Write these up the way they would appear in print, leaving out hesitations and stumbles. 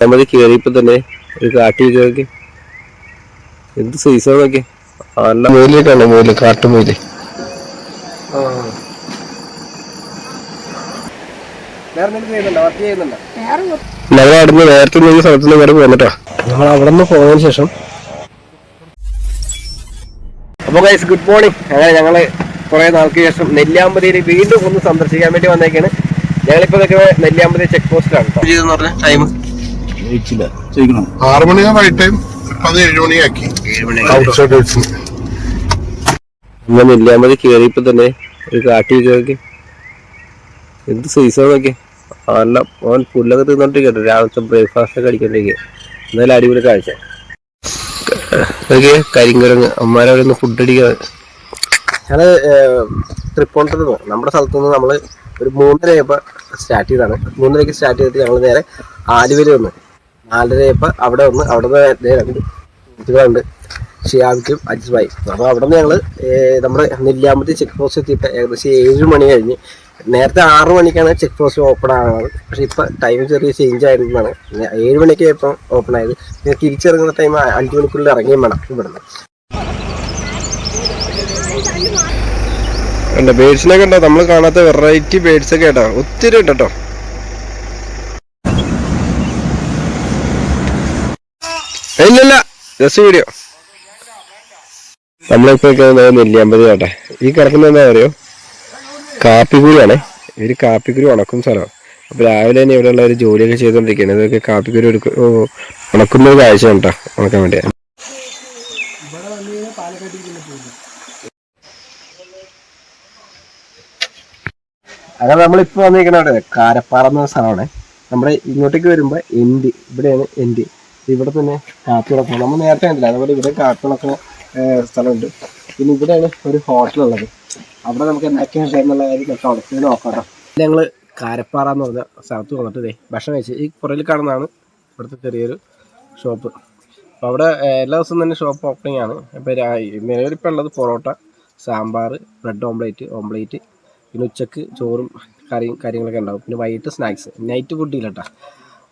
നമ്മൾ കയറിയപ്പോ തന്നെ ഒരു കാട്ടി നോക്കി എന്ത് സൈസോ നോക്കി നല്ല മുയിലേക്കാണ് മുയില് കാട്ടുമുയില്. ഞങ്ങൾ അവിടുന്ന് നേരത്തെ സ്ഥലത്തുനിന്ന് വരെ പോന്നിട്ടോ. നമ്മൾ അവിടെ നിന്ന് പോയതിനു ശേഷം അപ്പൊ ഗൈസ് ഗുഡ് മോർണിംഗ്. അങ്ങനെ ഞങ്ങള് കുറെ നാൾക്ക് ശേഷം നെല്ലിയാമ്പതിയിൽ വീണ്ടും ഒന്ന് സന്ദർശിക്കാൻ വേണ്ടി വന്നേക്കാണ്. ഞങ്ങളിപ്പോ നെല്ലിയാമ്പതി ചെക്ക് പോസ്റ്റിലാണ്. ടൈം 6 മണിയാ റൈറ്റ് ടൈം, 7 മണിയാക്കി. നമ്മൾ നെല്ലിയാമ്പതി കയറിയപ്പോ തന്നെ ഒരു കാട്ടി നോക്കി എന്ത് സൈസോ നോക്കി നല്ല ഓൻ പുല്ലൊക്കെ തിന്നോണ്ടിരിക്കട്ടെ. രാവിലത്തെ ബ്രേക്ക്ഫാസ്റ്റ് ഒക്കെ അടിക്കൊണ്ടിരിക്കുക. എന്നാലും അടിപൊളി കാഴ്ച. കരിങ്കുരങ്ങ് അമ്മമാരവിടെ ഒന്ന് ഫുഡ് അടിക്കാൻ ഞങ്ങള് ട്രിപ്പ് കൊണ്ടിരുന്നു. നമ്മുടെ സ്ഥലത്തുനിന്ന് നമ്മള് ഒരു 3:30 സ്റ്റാർട്ട് ചെയ്താണ്. 3:30 സ്റ്റാർട്ട് ചെയ്തിട്ട് ഞങ്ങൾ നേരെ ആലുവയിൽ വന്ന് 4:30 അവിടെ വന്ന് അവിടെ നിന്ന് 2 സുഹൃത്തുക്കളുണ്ട്, ഷിയാബിക്കും അജിസ്ബായി. അപ്പോൾ അവിടെ നിന്ന് ഞങ്ങൾ നമ്മുടെ നെല്ലിയാമ്പതി ചെക്ക് പോസ്റ്റ് എത്തിയിട്ട് ഏകദേശം 7 മണി കഴിഞ്ഞ്. നേരത്തെ 6 മണിക്കാണ് ചെക്ക് പോസ്റ്റ് ഓപ്പൺ ആകുന്നത്. പക്ഷെ ഇപ്പം ടൈം ചെറിയ ചേഞ്ച് ആയിരുന്നതാണ്. 7 മണിക്ക് ഇപ്പം ഓപ്പൺ ആയത്. പിന്നെ തിരിച്ചിറങ്ങുന്ന ടൈം 5 മണിക്കുള്ളിൽ ഇറങ്ങിയും വേണം ഇവിടുന്ന്. ബേഡ്സിനൊക്കെ ഉണ്ടോ, നമ്മൾ കാണാത്ത വെറൈറ്റി ബേഡ്സ് ഒക്കെ കേട്ടോ, ഒത്തിരി ഉണ്ട് കേട്ടോ. ഇല്ലല്ല ജസ്റ്റ് വീഡിയോ. നമ്മളിപ്പോ നെല്ലിയാമ്പതി കേട്ടെ. ഈ കിടക്കുന്ന എന്താ പറയുക, കാപ്പിക്കുരുവാണ്. ഇവര് കാപ്പിക്കുരു ഉണക്കും സ്ഥലമാണ്. അപ്പൊ രാവിലെ തന്നെ ഇവിടെയുള്ള ഒരു ജോലിയൊക്കെ ചെയ്തോണ്ടിരിക്കുകയാണ്. ഇതൊക്കെ കാപ്പിക്കുരു ഉണക്കുന്ന ഒരു കാഴ്ച കേട്ടോ, ഉണക്കാൻ വേണ്ടി. അങ്ങനെ നമ്മളിപ്പോ വന്നിരിക്കണ കാരപ്പാറ എന്ന സ്ഥലമാണ്. നമ്മുടെ ഇങ്ങോട്ടേക്ക് വരുമ്പോ എൻഡ്, ഇവിടെയാണ് എൻഡ്. ഇവിടെ തന്നെ കാപ്പി ഉണക്കണം. നമ്മൾ നേരത്തെ കണ്ടില്ല, അതുപോലെ ഇവിടെ കാപ്പി ഉണക്കുന്ന സ്ഥലമുണ്ട്. പിന്നെ ഇവിടെയാണ് ഒരു ഹോട്ടലുള്ളത്. അവിടെ നമുക്ക് എന്തൊക്കെയാണ് എന്നുള്ള കാര്യം അവിടെ നോക്കാം. ഞങ്ങൾ കാരപ്പാറ എന്ന് പറഞ്ഞ സ്ഥലത്ത് വന്നിട്ട് ഭക്ഷണം കഴിച്ച് ഈ പുറകിൽ കാണുന്നതാണ് ഇവിടുത്തെ ചെറിയൊരു ഷോപ്പ്. അപ്പോൾ അവിടെ എല്ലാ ദിവസവും തന്നെ ഷോപ്പ് ഓപ്പണിംഗ് ആണ്. ഇപ്പോൾ നിലവിലിപ്പോൾ ഉള്ളത് പൊറോട്ട, സാമ്പാർ, ബ്രെഡ് ഓംപ്ലേറ്റ്, പിന്നെ ഉച്ചക്ക് ചോറും കാര്യങ്ങളൊക്കെ ഉണ്ടാവും. പിന്നെ വൈകിട്ട് സ്നാക്സ്, നൈറ്റ് ഫുഡ് ഇല്ല കേട്ടോ.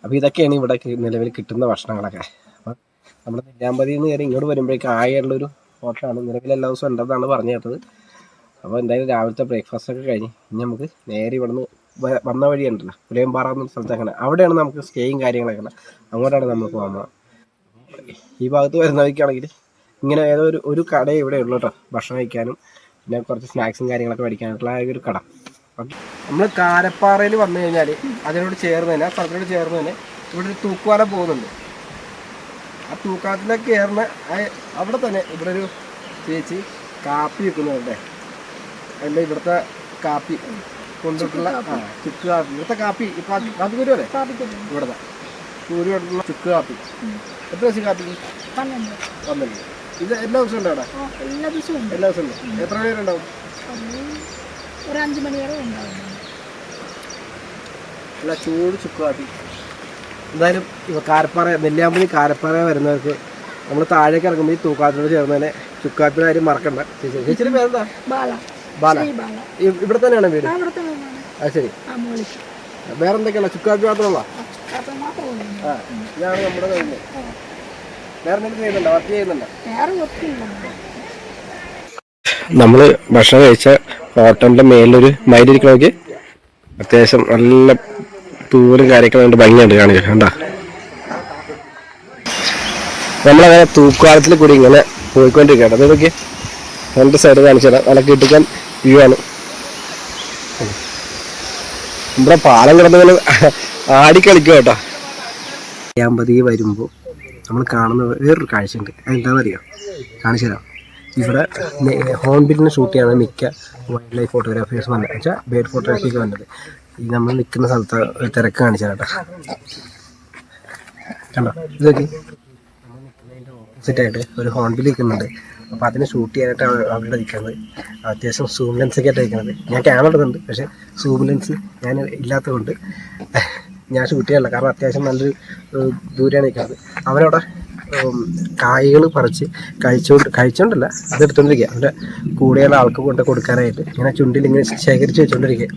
അപ്പോൾ ഇതൊക്കെയാണ് ഇവിടെ നിലവിൽ കിട്ടുന്ന ഭക്ഷണങ്ങളൊക്കെ. അപ്പം നമ്മൾ നെല്ലിയാമ്പതിയിൽ നിന്ന് കയറി ഇങ്ങോട്ട് വരുമ്പോഴേക്കും ആയുള്ളൊരു ഹോട്ടലാണ്. നിലവിൽ എല്ലാ ദിവസവും ഉണ്ടെന്നാണ് പറഞ്ഞു കേട്ടത്. അപ്പോൾ എന്തായാലും രാവിലത്തെ ബ്രേക്ക്ഫാസ്റ്റ് ഒക്കെ കഴിഞ്ഞ് ഇനി നമുക്ക് നേരെ ഇവിടുന്ന് വന്ന വഴി ഉണ്ടല്ലോ, പുലയമ്പാറ എന്നൊരു സ്ഥലത്തേക്കാണ്. അവിടെയാണ് നമുക്ക് സ്റ്റേയും കാര്യങ്ങളൊക്കെ ഉള്ളത്. അങ്ങോട്ടാണ് നമുക്ക് പോകുന്നത്. ഈ ഭാഗത്ത് വരുന്ന വഴിക്കാണെങ്കിൽ ഇങ്ങനെ ഏതോ ഒരു കട ഇവിടെ ഉള്ളൂ കേട്ടോ, ഭക്ഷണം കഴിക്കാനും പിന്നെ കുറച്ച് സ്നാക്സും കാര്യങ്ങളൊക്കെ മേടിക്കാനായിട്ടുള്ള ഒരു കട. ഓക്കെ, നമ്മൾ കാരപ്പാറയിൽ വന്നു കഴിഞ്ഞാൽ അതിനോട് ചേർന്ന് തന്നെ, ആ സ്ഥലത്തിനോട് ചേർന്ന് തന്നെ ഇവിടെ ഒരു തൂക്കുപാലം പോകുന്നുണ്ട്. ആ തൂക്കാലത്തിലേക്ക് കയറുന്ന അവിടെ തന്നെ ഇവിടെ ഒരു ചേച്ചി കാപ്പി വെക്കുന്നുണ്ട്. അതിൻ്റെ ഇവിടുത്തെ കാപ്പി കൊണ്ടിട്ടുള്ള ചുക്ക് കാപ്പി, ഇവിടുത്തെ കാപ്പി കാപ്പിക്കുരു അല്ലേ, ഇവിടുത്തെ കുരു കൊണ്ടുള്ള ചുക്ക് കാപ്പി. എത്ര ദിവസം കാപ്പി? 12. ഇത് എല്ലാ ദിവസവും ഉണ്ടോ അവിടെ? എല്ലാ ദിവസവും ഉണ്ട്. എത്ര മണി വരെ ഉണ്ടാവും? ഒരു 5 മണി വരെ ഉണ്ടാവും. അല്ല, ചൂട് ചുക്ക് കാപ്പി. എന്തായാലും കാരപ്പാറ, നെല്ലിയാമ്പതി കാരപ്പാറ വരുന്നവർക്ക് നമ്മൾ താഴേക്ക് ഇറങ്ങുമ്പോൾ ഈ തൂക്കാത്തിനോട് ചേർന്ന് തന്നെ ചുക്കാപ്പിയുടെ കാര്യം മറക്കണ്ട. ചേച്ചിയുടെ പേരെന്താ? ബാല. ഇവിടെ തന്നെയാണ് വീട്? അത് ശരി. വേറെ എന്തൊക്കെയാണ്? ചുക്കാപ്പി മാത്രമുള്ള? ഇതാണ് നമ്മുടെ കഴിഞ്ഞത്. വേറെ എന്തെങ്കിലും ചെയ്യുന്നുണ്ടോ? വർക്ക് ചെയ്യുന്നുണ്ടോ? നമ്മള് ഭക്ഷണം കഴിച്ച ഹോട്ടലിന്റെ മേലൊരു മയിലിരിക്കണമെങ്കിൽ അത്യാവശ്യം നല്ല തൂരും കാര്യങ്ങളൊക്കെ ഭംഗിയുണ്ട് കാണിക്കാൻ. കണ്ടാ, നമ്മളങ്ങനെ തൂക്കുകാലത്തിൽ കൂടി ഇങ്ങനെ പോയിക്കൊണ്ടിരിക്കുകയാണ്. അതൊക്കെ രണ്ട് സൈഡ് കാണിച്ചാൽ നല്ല കിട്ടിക്കാൻ വ്യൂ ആണ്. നമ്മുടെ പാലം കിടന്നിങ്ങനെ ആടിക്കളിക്കുക കേട്ടോ. നെല്ലിയാമ്പതി വരുമ്പോൾ നമ്മൾ കാണുന്നത് വേറൊരു കാഴ്ചയുണ്ട്. അതെന്താണെന്നറിയാം, കാണിച്ചു തരാം. ഇവിടെ ഹോൺബിലിനെ ഷൂട്ട് ചെയ്യാണ് മിക്ക വൈൽഡ് ലൈഫ് ഫോട്ടോഗ്രാഫേഴ്സ് വന്നത്. വെച്ചാൽ ബേർഡ് ഫോട്ടോഗ്രാഫിയൊക്കെ വന്നത്. ഈ നമ്മൾ നിൽക്കുന്ന സ്ഥലത്ത് ഒരു തിരക്ക് കാണിച്ചു തരാം കേട്ടോ. കണ്ടോ, ഇതൊക്കെ നമ്മൾ നിൽക്കുന്നതിൻ്റെ ഓപ്പോസിറ്റായിട്ട് ഒരു ഹോൺബിൽ നിൽക്കുന്നുണ്ട്. അപ്പോൾ അതിനെ ഷൂട്ട് ചെയ്യാനായിട്ടാണ് അവിടെ നിൽക്കുന്നത്. അത്യാവശ്യം സൂം ലെൻസൊക്കെ ആയിട്ട് നിൽക്കുന്നത്. ഞാൻ ക്യാമറ എടുക്കുന്നുണ്ട്, പക്ഷേ സൂം ലെൻസ് ഞാൻ ഇല്ലാത്തതുകൊണ്ട് ഞാൻ ഷൂട്ട് ചെയ്യാറില്ല. കാരണം അത്യാവശ്യം നല്ലൊരു ദൂരെയാണ് നിൽക്കുന്നത്. അവരവിടെ കായ്കൾ പറിച്ച് കഴിച്ചോണ്ടല്ല, അതെടുത്തോണ്ടിരിക്കുക. അവരുടെ കൂടെയുള്ള ആൾക്ക് കൊണ്ട് കൊടുക്കാനായിട്ട് ഇങ്ങനെ ചുണ്ടിൽ ഇങ്ങനെ ശേഖരിച്ച് വെച്ചോണ്ടിരിക്കുക.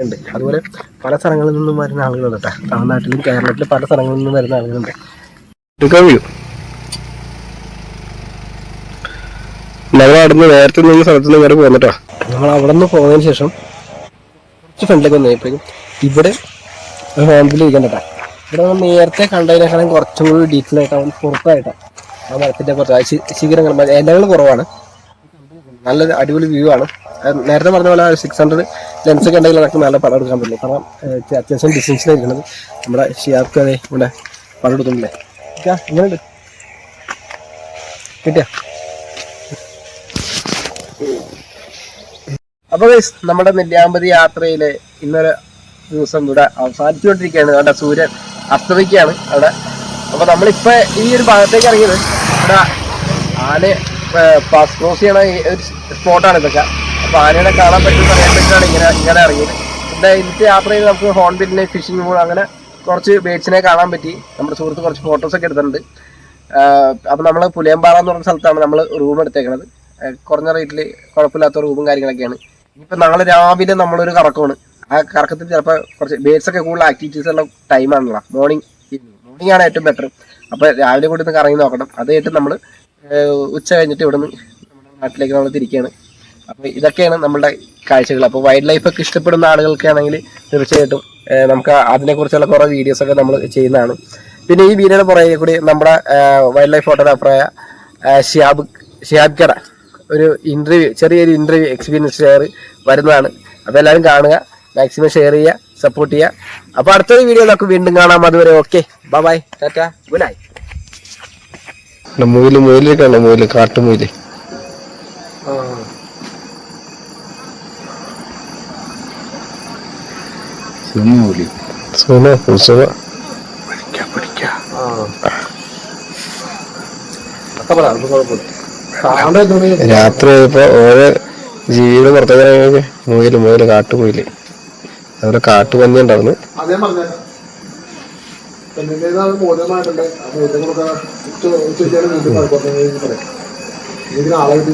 ഉണ്ട്. അതുപോലെ പല സ്ഥലങ്ങളിൽ നിന്നും വരുന്ന ആളുകളുണ്ട് കേട്ടോ. തമിഴ്നാട്ടിലും കേരളത്തിലും പല സ്ഥലങ്ങളിൽ നിന്നും വരുന്ന ആളുകളുണ്ട്. ഞങ്ങൾ അവിടുന്ന് നേരത്തെ നിന്ന സ്ഥലത്ത് നിന്ന് ഇങ്ങോട്ട് പോന്നിട്ടോ. നമ്മൾ അവിടെ നിന്ന് പോയതിനു ശേഷം കുറച്ച് ഫ്രണ്ടിലേക്ക് വന്നപ്പോഴേക്കും ഇവിടെ ഹോംബിൽ ഇരിക്കണ്ട കേട്ടോ. ഇവിടെ നമ്മൾ നേരത്തെ കണ്ടതിനേക്കാളും കുറച്ചും കൂടി ഡീറ്റെയിൽ ആയിട്ട് അവൻ പുറത്തായിട്ടാണ് ആ മരത്തിൻ്റെ കുറച്ച് ശിഖരങ്ങൾ ഇലകൾ കുറവാണ്. നല്ലൊരു അടിപൊളി വ്യൂ ആണ്. നേരത്തെ പറഞ്ഞ പോലെ 600 ലെൻസൊക്കെ ഉണ്ടെങ്കിൽ നമുക്ക് നല്ല പടം എടുക്കാൻ പറ്റില്ല. കാരണം അത്യാവശ്യം ഡിസ്റ്റൻസിലായിരിക്കുന്നത്. നമ്മുടെ ഷിയാബ്ക്ക് അതെ ഇവിടെ പടം എടുക്കുന്നില്ലേ ഇങ്ങനെയുണ്ട് കിട്ടിയ. അപ്പോൾ നമ്മുടെ നെല്ലിയാമ്പതി യാത്രയിലെ ഇന്നൊരു ദിവസം ഇവിടെ അവസാനിച്ചുകൊണ്ടിരിക്കുകയാണ്. അവിടെ സൂര്യൻ അസ്തമിക്കുകയാണ് അവിടെ. അപ്പോൾ നമ്മളിപ്പോൾ ഈ ഒരു ഭാഗത്തേക്ക് ഇറങ്ങിയത് ഇവിടെ ആനയെ ക്രോസ് ചെയ്യണ ഒരു സ്പോട്ടാണ് ഇതൊക്കെ. അപ്പോൾ ആനയെ കാണാൻ പറ്റുമെന്ന് അറിയാൻ പറ്റിയാണ് ഇങ്ങനെ ഇറങ്ങിയത്. പിന്നെ ഇന്നത്തെ യാത്രയിൽ നമുക്ക് ഹോൺബില്ലിനെ ഫിഷിംഗ് പൂൾ അങ്ങനെ കുറച്ച് ബേഡ്സിനെ കാണാൻ പറ്റി. നമ്മുടെ സുഹൃത്ത് കുറച്ച് ഫോട്ടോസൊക്കെ എടുത്തിട്ടുണ്ട്. അപ്പോൾ നമ്മൾ പുലിയമ്പാറ എന്ന് പറഞ്ഞ സ്ഥലത്താണ് നമ്മൾ റൂം എടുത്തേക്കണത്. കുറഞ്ഞ റേറ്റിൽ കുഴപ്പമില്ലാത്ത റൂമും കാര്യങ്ങളൊക്കെയാണ്. ഇനിയിപ്പോൾ നാളെ രാവിലെ നമ്മളൊരു കറക്കമാണ്. ആ കറക്കത്തിൽ ചിലപ്പോൾ കുറച്ച് ബേഡ്സൊക്കെ കൂടുതൽ ആക്ടിവിറ്റീസ് ഉള്ള ടൈമാണല്ലോ. മോർണിംഗ് ആണ് ഏറ്റവും ബെറ്റർ. അപ്പോൾ രാവിലെ കൂടി ഒന്ന് കറങ്ങി നോക്കണം. അത് കഴിഞ്ഞിട്ട് നമ്മൾ ഉച്ച കഴിഞ്ഞിട്ട് ഇവിടെ നിന്ന് നമ്മുടെ നാട്ടിലേക്ക് നമ്മൾ തിരിക്കുകയാണ്. അപ്പോൾ ഇതൊക്കെയാണ് നമ്മളുടെ കാഴ്ചകൾ. അപ്പോൾ വൈൽഡ് ലൈഫൊക്കെ ഇഷ്ടപ്പെടുന്ന ആളുകൾക്കാണെങ്കിൽ തീർച്ചയായിട്ടും നമുക്ക് അതിനെക്കുറിച്ചുള്ള കുറേ വീഡിയോസൊക്കെ നമ്മൾ ചെയ്യുന്നതാണ്. പിന്നെ ഈ വീഡിയോയുടെ പുറകെ കൂടി നമ്മുടെ വൈൽഡ് ലൈഫ് ഫോട്ടോഗ്രാഫറായ ഷിയാബ് കട ഒരു ചെറിയൊരു ഇൻ്റർവ്യൂ എക്സ്പീരിയൻസ് ഷെയർ വരുന്നതാണ്. അപ്പോൾ എല്ലാവരും കാണുക, മാക്സിമം ഷെയർ ചെയ്യുക, സപ്പോർട്ട് ചെയ്യുക. അപ്പോൾ അടുത്തൊരു വീഡിയോ നമുക്ക് വീണ്ടും കാണാം. അതുവരെ okay, bye, tata, good night. മുയിലേക്കാണ് മുയില്, കാട്ടുമുയില്. രാത്രി ഇപ്പൊ ഓരോ ജീവിയുടെ പുറത്തേക്ക് മുയില് കാട്ടുമുയില്, അതുപോലെ കാട്ടുപന്നി ഉണ്ടായിരുന്നു. ഇതിനാളായിട്ട്